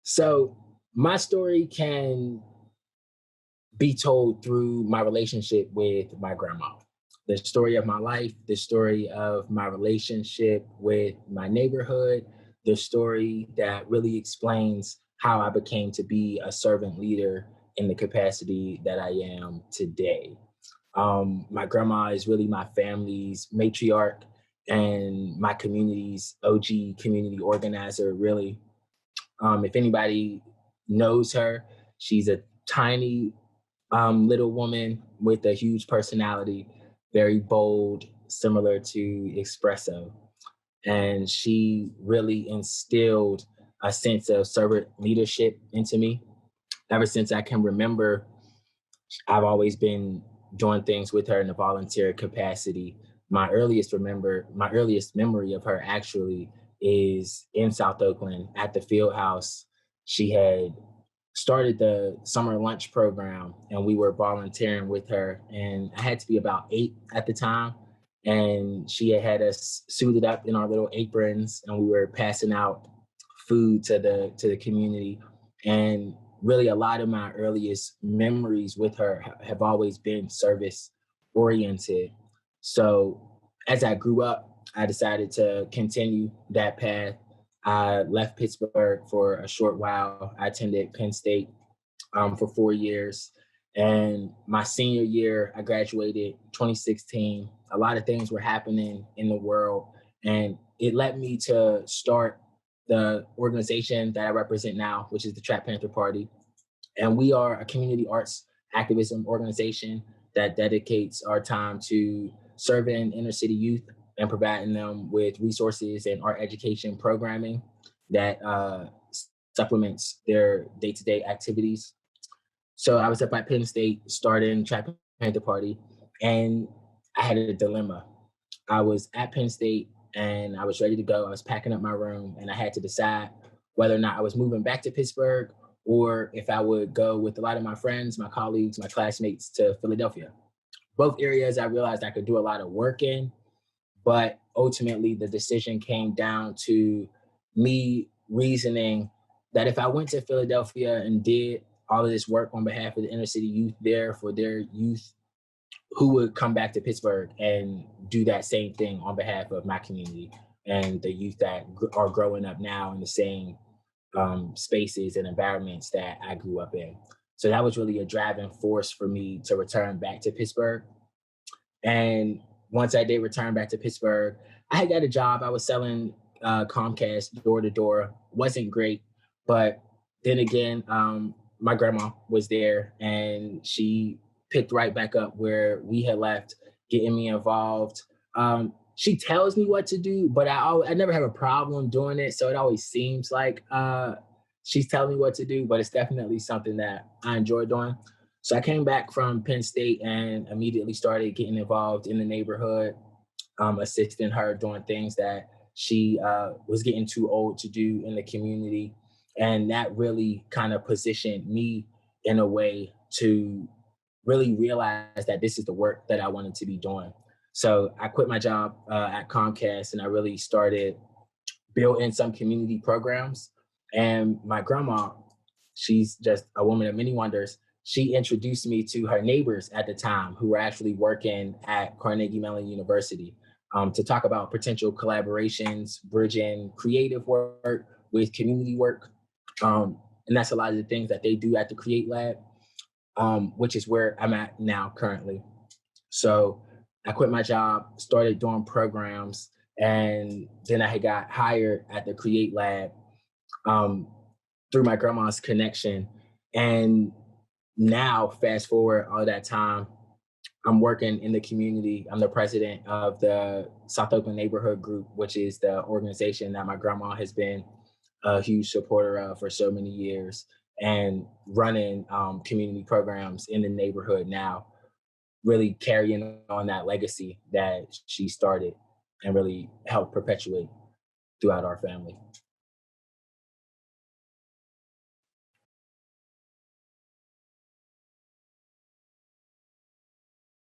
So my story can be told through my relationship with my grandma. The story of my life, the story of my relationship with my neighborhood, the story that really explains how I became to be a servant leader in the capacity that I am today. My grandma is really my family's matriarch and my community's OG community organizer, really. If anybody knows her, she's a tiny little woman with a huge personality, very bold, similar to Espresso. And she really instilled a sense of servant leadership into me. Ever since I can remember, I've always been doing things with her in a volunteer capacity. My earliest memory of her actually is in South Oakland at the field house. She had started the summer lunch program and we were volunteering with her. And I had to be about 8 at the time. And she had us suited up in our little aprons and we were passing out food to the community. And really a lot of my earliest memories with her have always been service oriented. So as I grew up, I decided to continue that path. I left Pittsburgh for a short while. I attended Penn State for 4 years. And my senior year, I graduated 2016. A lot of things were happening in the world, and it led me to start the organization that I represent now, which is the Trap Panther Party. And we are a community arts activism organization that dedicates our time to serving inner city youth and providing them with resources and art education programming that supplements their day-to-day activities. So I was up at Penn State starting Trap Panther Party, and I had a dilemma. I was at Penn State and I was ready to go. I was packing up my room and I had to decide whether or not I was moving back to Pittsburgh or if I would go with a lot of my friends, my colleagues, my classmates to Philadelphia. Both areas I realized I could do a lot of work in, but ultimately the decision came down to me reasoning that if I went to Philadelphia and did all of this work on behalf of the inner city youth there for their youth, who would come back to Pittsburgh and do that same thing on behalf of my community and the youth that are growing up now in the same spaces and environments that I grew up in. So that was really a driving force for me to return back to Pittsburgh. And once I did return back to Pittsburgh, I had got a job. I was selling Comcast door to door. Wasn't great, but then again, my grandma was there, and she picked right back up where we had left, getting me involved. She tells me what to do, but I never have a problem doing it. So it always seems like she's telling me what to do, but it's definitely something that I enjoy doing. So I came back from Penn State and immediately started getting involved in the neighborhood, assisting her doing things that she was getting too old to do in the community. And that really kind of positioned me in a way to really realize that this is the work that I wanted to be doing. So I quit my job at Comcast and I really started building some community programs. And my grandma, she's just a woman of many wonders. She introduced me to her neighbors at the time who were actually working at Carnegie Mellon University to talk about potential collaborations, bridging creative work with community work. And that's a lot of the things that they do at the Create Lab, which is where I'm at now currently. So I quit my job, started doing programs, and then I had got hired at the Create Lab um, through my grandma's connection. And now, fast forward all that time, I'm working in the community. I'm the president of the South Oakland Neighborhood Group, which is the organization that my grandma has been a huge supporter of for so many years, and running community programs in the neighborhood now, really carrying on that legacy that she started and really helped perpetuate throughout our family.